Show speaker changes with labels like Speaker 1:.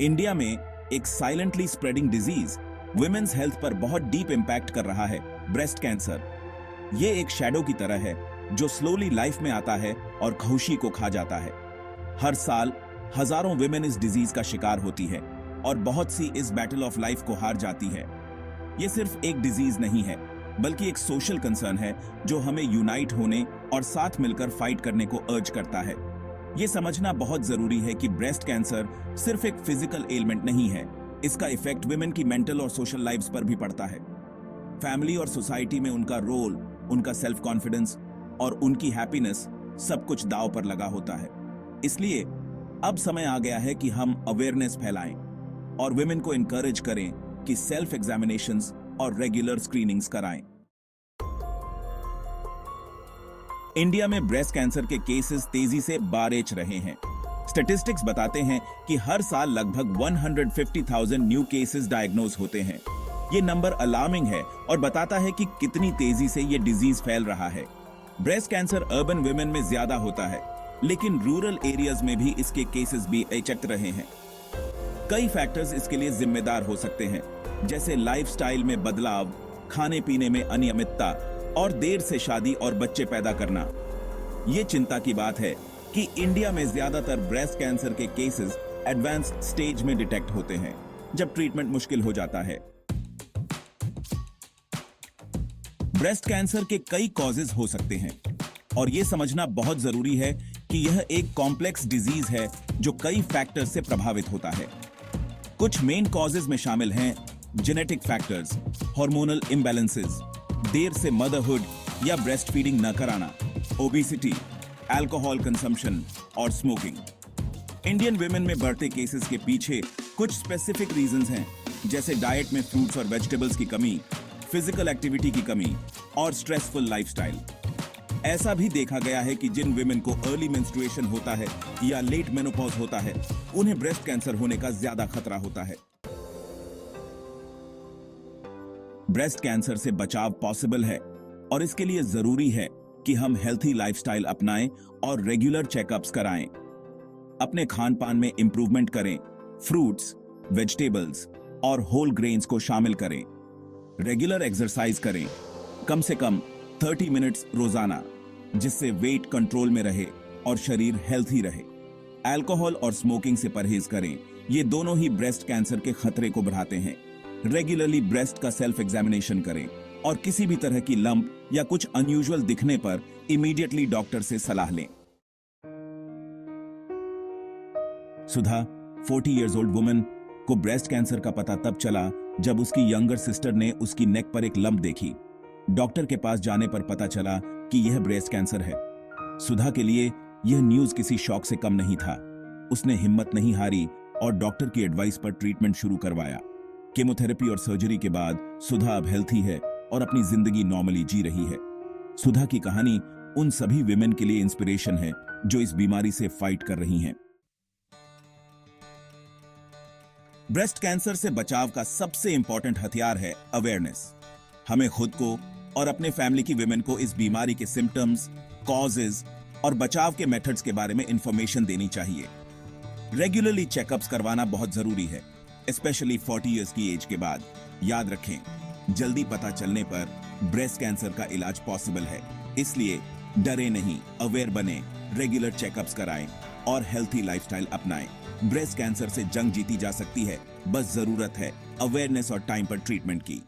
Speaker 1: India में एक silently spreading disease women's health पर बहुत डीप इंपैक्ट कर रहा है, ब्रेस्ट कैंसर। ये एक शैडो की तरह है जो स्लोली लाइफ में आता है और खुशी को खा जाता है। हर साल हजारों वुमेन इस डिजीज का शिकार होती है और बहुत सी इस बैटल ऑफ लाइफ को हार जाती है। ये सिर्फ एक डिजीज नहीं है, बल्कि एक सोशल कंसर्न है जो हमें यूनाइट होने और साथ मिलकर फाइट करने को अर्ज करता है। ये समझना बहुत जरूरी है कि ब्रेस्ट कैंसर सिर्फ एक फिजिकल एलिमेंट नहीं है, इसका इफेक्ट वुमेन की मेंटल और सोशल लाइफ्स पर भी पड़ता है। फैमिली और सोसाइटी में उनका रोल, उनका सेल्फ कॉन्फिडेंस और उनकी हैप्पीनेस सब कुछ दांव पर लगा होता है। इसलिए अब समय आ गया है कि हम अवेयरनेस फैलाएं और वुमेन को इनकरेज करें कि सेल्फ एग्जामिनेशंस और रेगुलर स्क्रीनिंग्स कराएं। इंडिया में ब्रेस्ट कैंसर के केसेस तेजी से बारेच रहे हैं। स्टैटिस्टिक्स बताते हैं कि हर साल लगभग 150,000 न्यू केसेस डायग्नोज होते हैं। ये नंबर अलार्मिंग है और बताता है कि कितनी तेजी से ये डिजीज फैल रहा है। ब्रेस्ट कैंसर अर्बन वुमेन में ज्यादा होता है, लेकिन रूरल एरियाज में भी इसके केसेस भी चट रहे हैं। कई फैक्टर्स इसके लिए जिम्मेदार हो सकते हैं, जैसे लाइफस्टाइल में बदलाव, खाने पीने में अनियमितता और देर से शादी और बच्चे पैदा करना। ये चिंता की बात है कि इंडिया में ज्यादातर ब्रेस्ट कैंसर के केसेस एडवांस्ड स्टेज में डिटेक्ट होते हैं, जब ट्रीटमेंट मुश्किल हो जाता है। ब्रेस्ट कैंसर के कई कॉजेज हो सकते हैं और यह समझना बहुत जरूरी है कि यह एक कॉम्प्लेक्स डिजीज है जो कई फैक्टर्स से प्रभावित होता है। कुछ मेन कॉजेज में शामिल हैं जेनेटिक फैक्टर्स, हार्मोनल इम्बैलेंसेस, देर से मदरहुड या ब्रेस्ट फीडिंग न कराना, ओबेसिटी, अल्कोहल कंजम्पशन और स्मोकिंग। इंडियन वुमेन में बढ़ते केसेस के पीछे कुछ स्पेसिफिक रीजंस हैं, जैसे डाइट में फ्रूट्स और वेजिटेबल्स की कमी, फिजिकल एक्टिविटी की कमी और स्ट्रेसफुल लाइफस्टाइल। ऐसा भी देखा गया है कि जिन वुमेन को अर्ली मेंस्ट्रुएशन होता है या लेट मेनोपॉज होता है, उन्हें ब्रेस्ट कैंसर होने का ज्यादा खतरा होता है। ब्रेस्ट कैंसर से बचाव पॉसिबल है और इसके लिए जरूरी है कि हम हेल्थी लाइफस्टाइल अपनाएं और रेगुलर चेकअप्स कराएं। अपने खान पान में इंप्रूवमेंट करें, फ्रूट्स, वेजिटेबल्स और होल ग्रेन्स को शामिल करें। रेगुलर एक्सरसाइज करें, कम से कम 30 मिनट्स रोजाना, जिससे वेट कंट्रोल में रहे और शरीर हेल्थी रहे। अल्कोहल और स्मोकिंग से परहेज करें, ये दोनों ही ब्रेस्ट कैंसर के खतरे को बढ़ाते हैं। रेगुलरली ब्रेस्ट का सेल्फ एग्जामिनेशन करें और किसी भी तरह की लंप या कुछ अनयूजुअल दिखने पर इमीडिएटली डॉक्टर से सलाह लें। सुधा, 40 इयर्स ओल्ड वुमन, को ब्रेस्ट कैंसर का पता तब चला जब उसकी यंगर सिस्टर ने उसकी नेक पर एक लंप देखी। डॉक्टर के पास जाने पर पता चला कि यह ब्रेस्ट कैंसर है। सुधा के लिए यह न्यूज किसी शॉक से कम नहीं था। उसने हिम्मत नहीं हारी और डॉक्टर की एडवाइस पर ट्रीटमेंट शुरू करवाया। केमोथेरेपी और सर्जरी के बाद सुधा अब हेल्थी है और अपनी जिंदगी नॉर्मली जी रही है। सुधा की कहानी उन सभी विमेन के लिए इंस्पिरेशन है जो इस बीमारी से फाइट कर रही हैं। ब्रेस्ट कैंसर से बचाव का सबसे इंपॉर्टेंट हथियार है अवेयरनेस। हमें खुद को और अपने फैमिली की विमेन को इस बीमारी के सिम्टम्स, कॉजेज और बचाव के मेथड्स के बारे में इंफॉर्मेशन देनी चाहिए। रेगुलरली चेकअप्स करवाना बहुत जरूरी है, स्पेशली 40 इयर्स की एज के बाद। याद रखें, जल्दी पता चलने पर ब्रेस्ट कैंसर का इलाज पॉसिबल है। इसलिए डरे नहीं, अवेयर बने, रेगुलर चेकअप्स कराएं और हेल्थी लाइफस्टाइल अपनाएं। ब्रेस्ट कैंसर से जंग जीती जा सकती है, बस जरूरत है अवेयरनेस और टाइम पर ट्रीटमेंट की।